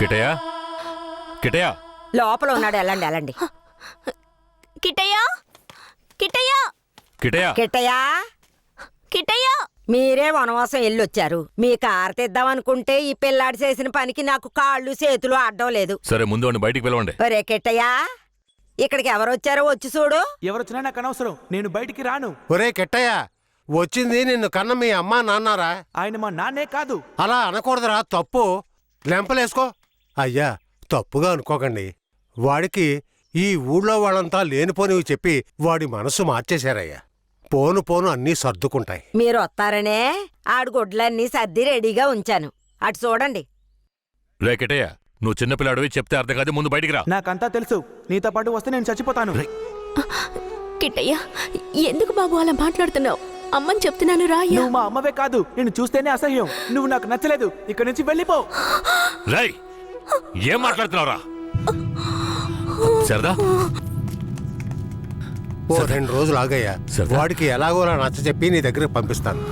కిటయా కిటయా లోపల ఉన్నాడు. వెళ్ళండి వెళ్ళండి. కిట్టయ్య కిట్టయ్య కిటయా కిట్టయా కిట్టయ్య మీరే వనవాసం వెళ్ళొచ్చారు. మీ కారు తెద్దామనుకుంటే ఈ పిల్లాడి చేసిన పనికి నాకు కాళ్ళు చేతులు అడ్డం లేదు. సరే ముందు వాడిని బయటికి పిలవండి. ఒరే కిట్టయా, ఇక్కడికి ఎవరొచ్చారో వచ్చి చూడు. ఎవరొచ్చినా నాకు అనవసరం, నేను బయటికి రాను. ఒరే కెట్టయ్య, వచ్చింది నిన్ను కన్న మీ అమ్మా నాన్నారా? ఆయన మా నాన్నే కాదు. అలా అనకూడదురా, తప్పు. లెంపలేసుకో. అయ్యా, తప్పుగా అనుకోకండి. వాడికి ఈ ఊళ్ళో వాళ్ళంతా లేనిపోనివి చెప్పి వాడి మనసు మార్చేశారయ్యా. పోను పోను అన్నీ సర్దుకుంటాయి. మీరు వస్తారనే ఆడు గుడ్లన్నీ సర్ది రెడీగా ఉంచాను. అటు చూడండి. రే కిటయా, నువ్వు చిన్నపిల్లాడివి, చెప్తే అర్థం కాదు, ముందు బయటికి రా. నాకంతా తెలుసు. నీతో పాటు వస్తే నేను చచ్చిపోతాను. కిట్టయ్య ఎందుకు బాబు అలా మాట్లాడుతున్నావు? అమ్మని చెప్తున్నాను రాయ్యా. నువ్వు మా అమ్మవే కాదు, నేను చూస్తేనే అసహ్యం. నువ్వు నాకు నచ్చలేదు, ఇక్కడి నుంచి వెళ్ళిపో. రై, ఏం మాట్లాడుతున్నావురా? సరదా ఓ 2 రోజులు ఆగయ్యా. సరదా? వాడికి ఎలాగోలా నచ్చ చెప్పి నీ దగ్గరకు పంపిస్తాను.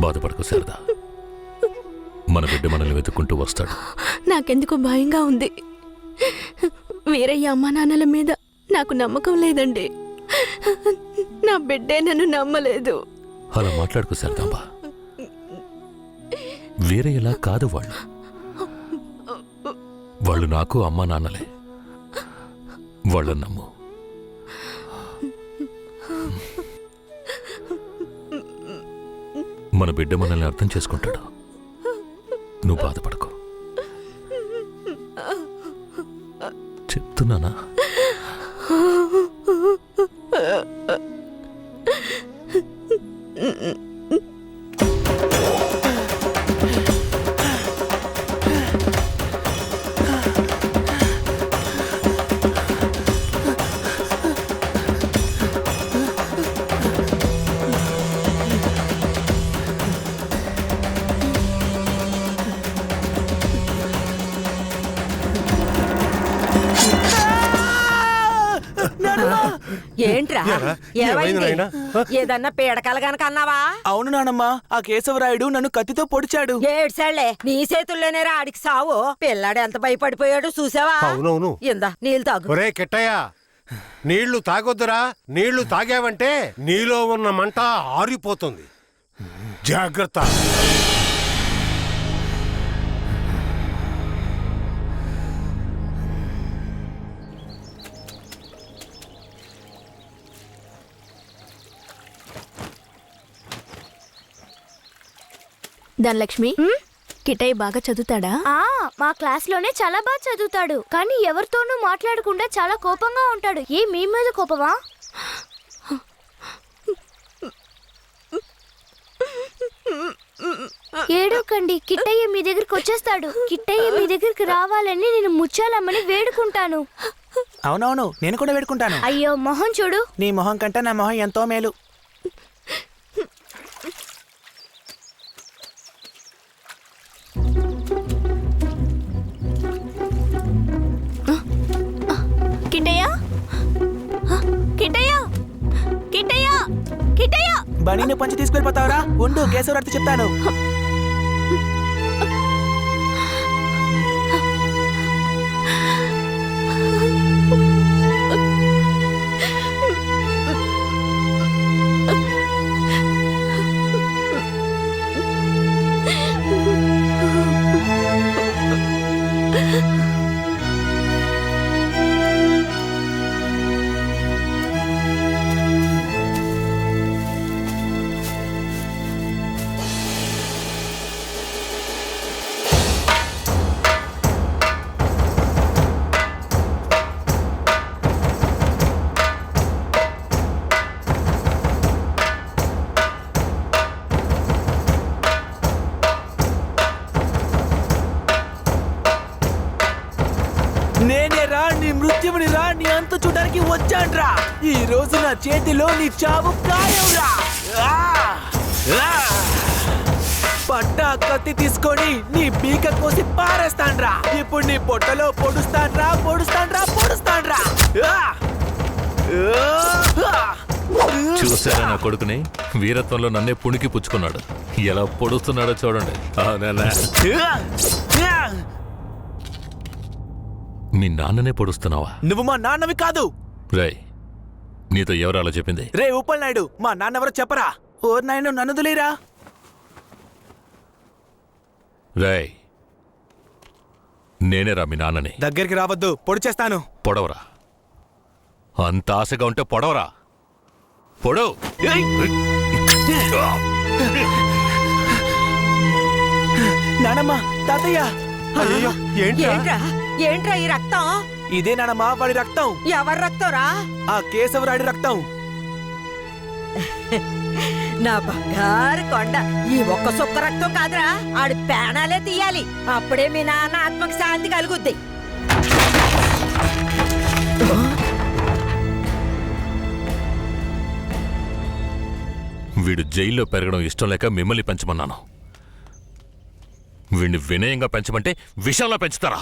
బాధపడకు సరదా, మన బిడ్డ మనల్ని వెతుక్కుంటూ వస్తాడు. నాకెందుకు భయంగా ఉంది. వీరయ్య అమ్మా నాన్నల మీద నాకు నమ్మకం లేదండి. నా బిడ్డే నన్ను నమ్మలేదు. అలా మాట్లాడుకు సరదాంబా. వేరే ఎలా కాదు వాళ్ళు నాకు అమ్మా నాన్నలే. వాళ్ళని నమ్ము. మన బిడ్డ మనల్ని అర్థం చేసుకుంటాడు. నువ్వు బాధపడకు, చెప్తున్నానా? ఏంట్రా ఏమైంది? ఏదన్నా పీడకల గనక అన్నావా? అవును నానమ్మా, ఆ కేశవరాయుడు నన్ను కత్తితో పొడిచాడు. ఏడ్సాళ్లే, నీ చేతుల్లోనే ఆడికి సావు. పిల్లాడు ఎంత భయపడిపోయాడు చూసావా? అవునవును. ఇందా నీళ్ళు తాగు. ఒరే కెట్టయ్య, నీళ్లు తాగొద్దురా. నీళ్లు తాగావంటే నీలో ఉన్న మంట ఆరిపోతుంది. జాగ్రత్త. ధనలక్ష్మి, కిట్టయ్య బాగా చదువుతాడా? మా క్లాస్ లోనే చాలా బాగా చదువుతాడు, కానీ ఎవరితోనూ మాట్లాడకుండా చాలా కోపంగా ఉంటాడు. మీ మీద కోపమా? ఏడోకండి, కిట్టయ్య మీ దగ్గరికి వచ్చేస్తాడు. కిట్టయ్య మీ దగ్గరికి రావాలని నేను ముచ్చాలమ్మని వేడుకుంటాను. అవునవును, నేను కూడా వేడుకుంటాను. అయ్యో మొహం చూడు. నీ మొహం కంటే నా మొహం ఎంతో మేలు. కిట్టయ్య కిట్టయ్య కిట్టయ్య కిట్టయ్య బనీని పంచి తీసుకెళ్ళిపోతావరా? ఉండు, కేశవరాయుడు చెప్తాను. నేనే రా, నీ మృత్యువుని రా, నీ అంత చూడడానికి వచ్చాన్రా. ఈ రోజు నా చేతిలో నీ చావు ఖాయంరా. పట్టా కత్తి తీసుకొని నీ పీక కోసి పారేస్తాన్రా. ఇప్పుడు నీ పొట్టలో పొడుస్తాన్రా. చూసారా నా కొడుకుని? వీరత్వంలో నన్నే పుణికి పుచ్చుకున్నాడు. ఎలా పొడుస్తున్నాడో చూడండి. మీ నాన్ననే పొడుస్తున్నావా? నువ్వు మా నాన్నవి కాదు. రేయ్, నీతో ఎవరు అలా చెప్పింది? రే ఉప్పల్ నాయుడు, మా నాన్నెవరో చెప్పరా? ఓ నాయన నన్ను వదిలేరా. రేయ్, నేనేరా మీ నాన్నని. దగ్గరికి రావద్దు, పొడి చేస్తాను. పొడవరా. అంత ఆశగా ఉంటే పొడవరా. పొడవు. నానమ్మ, తాతయ్య, అయ్యో ఏంటి ఏంట్రా ఏంట్రా ఈ రక్తం? ఇదే నానమ్మ వాడి రక్తం. ఎవరి రక్తంరా? ఆ కేశవరాడి రక్తం. నా బంగారు కొండ, ఈ ఒక్క సుక్క రక్తం కాదురా, ఆడి ప్రాణాలే తీయాలి. అప్పుడే మీ నాన్న ఆత్మకు శాంతి కలుగుద్ది. వీడు జైల్లో పెరగడం ఇష్టం లేక మిమ్మల్ని పెంచమన్నాను. వీడిని వినయంగా పెంచమంటే విషంలో పెంచుతారా?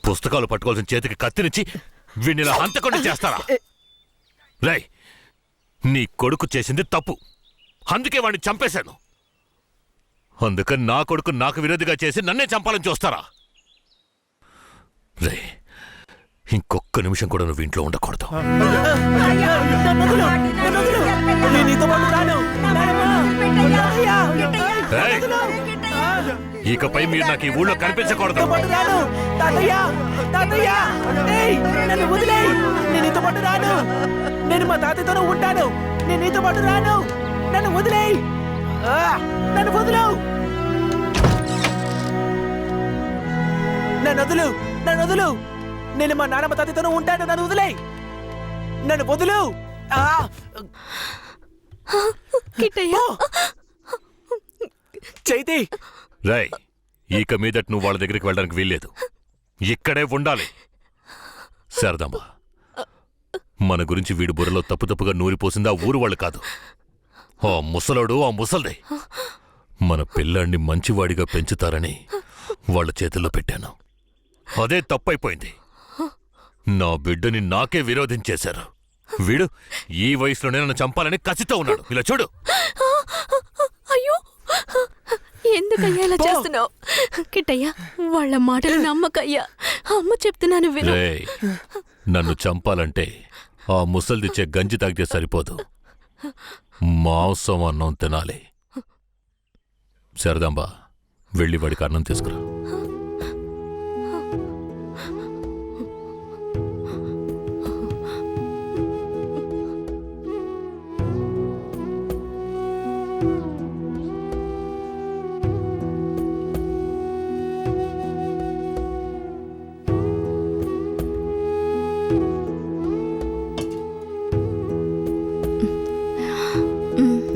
పుస్తకాలు పట్టుకోవాల్సిన చేతికి కత్తినిచ్చి వీడిని ఇలా హంతకుండా చేస్తారా? రేయ్, నీ కొడుకు చేసింది తప్పు, అందుకే వాడిని చంపేశాను. అందుకని నా కొడుకు నాకు విరోధిగా చేసి నన్నే చంపాలని చూస్తారా? రే, ఇంకొక్క నిమిషం కూడా నువ్వు ఇంట్లో ఉండకూడదు. నేను నీతో పాటు రాను. రేయ్, ఇకపై మీరు నాకు ఈ ఊళ్ళో కనిపించకూడదు. నీతో పాటు రాను. తాతయ్య, తాతయ్య, ఏయ్, నన్ను వదిలేయ్. నేను నీతో పాటు రాను. నేను మా తాతయ్యతోనే ఉంటాను. నేను నీతో పాటు రాను. నన్ను వదిలేయ్. నన్ను వదిలేవు. నన్ను వదులు, నన్ను వదులు. నేను మా నాన్నమ్మ తాతయ్యతోనే ఉంటాను. నన్ను వదిలేయ్. నన్ను వదులు. కిట్టయ్య, చైతి, రేయ్, ఇక మీదట నువ్వు వాళ్ళ దగ్గరికి వెళ్ళడానికి వీల్లేదు. ఇక్కడే ఉండాలి. శారదమ్మ, మన గురించి వీడు బుర్రలో తప్పుగా నూరిపోసింది ఆ ఊరు వాళ్ళు కాదు, ఆ ముసలోడు, ఆ ముసల్దే. మన పిల్లాన్ని మంచివాడిగా పెంచుతారని వాళ్ళ చేతుల్లో పెట్టాను. అదే తప్పైపోయింది. నా బిడ్డని నాకే విరోధించేశారు. వీడు ఈ వయసులోనే నన్ను చంపాలని కసితో ఉన్నాడు. ఇలా చూడు. అయ్యో, ఎందుకయ్యా ఇలా చేస్తున్నావు? కిట్టయ్య, వాళ్ళ మాటలు నమ్మకయ్యా. అమ్మ చెప్తున్నాను విను. రేయ్, నన్ను చంపాలంటే ఆ ముసల్దిచ్చే గంజి తాగితే సరిపోదు, మాంసం అన్నం తినాలి. శారదాంబ, వెళ్ళి వాడికి అన్నం తీసుకురా.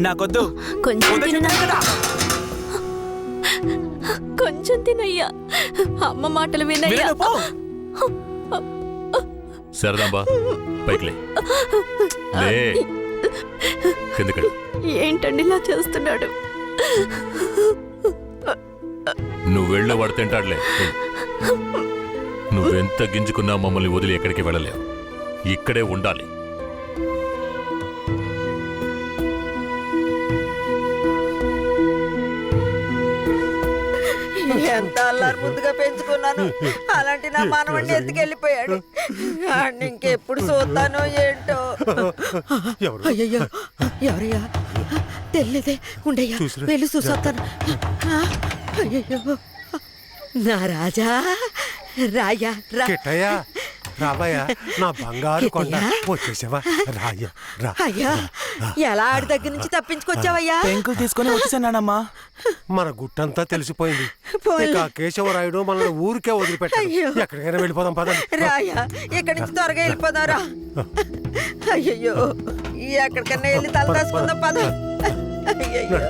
నాకొద్దు. కొంచెం తిననా? కదా. కొంచెం తినయ్యా. అమ్మ మాటలు వినయ్యా. విను, పో. శారదాంబ, పైకి లే. లే, కిందకి. ఏంటండి ఇలా చేస్తున్నాడు? నువ్వు వెళ్ళే వాడు తింటాడులే. నువ్వెంత గింజుకున్నా మమ్మల్ని వదిలి ఎక్కడికి వెళ్ళలేవు. ఇక్కడే ఉండాలి. ఎంత అల్లారు ముందుగా పెంచుకున్నాను, అలాంటి నా మనవడిని ఎత్తుకెళ్ళిపోయాడు. వాడిని ఇంకెప్పుడు చూస్తానో ఏంటో. అయ్యయ్యో, ఎవరయ్యా? తెలియదే. ఉండయ్యా, వెళ్ళి చూసొస్తాను. అయ్యయ్యో, నా రాజా, రాయ్యా రా. కిట్టయ్యా, రాబయ్యా, నా బంగారు కొండ. వచ్చేసావా? రాయ్యా, రా. అయ్యా, ఎలా ఆడి దగ్గర నుంచి తప్పించుకొచ్చావయ్యా? పెంకులు తీసుకొని వచ్చేసానమ్మా. మన గుట్టంతా తెలిసిపోయింది. పోన్లే. ఇక కేశవరాయుడు మనల్ని ఊరికే వదిలిపెట్టాడు. అయ్యో. ఎక్కడికైనా వెళ్ళిపోదాం పదండి. రాయా, ఇక్కడి నుంచి త్వరగా వెళ్ళిపోదాం రా. అయ్యయ్యో, ఎక్కడికన్నా వెళ్ళి తల దాచుకుందాం పద. అయ్యయ్యో.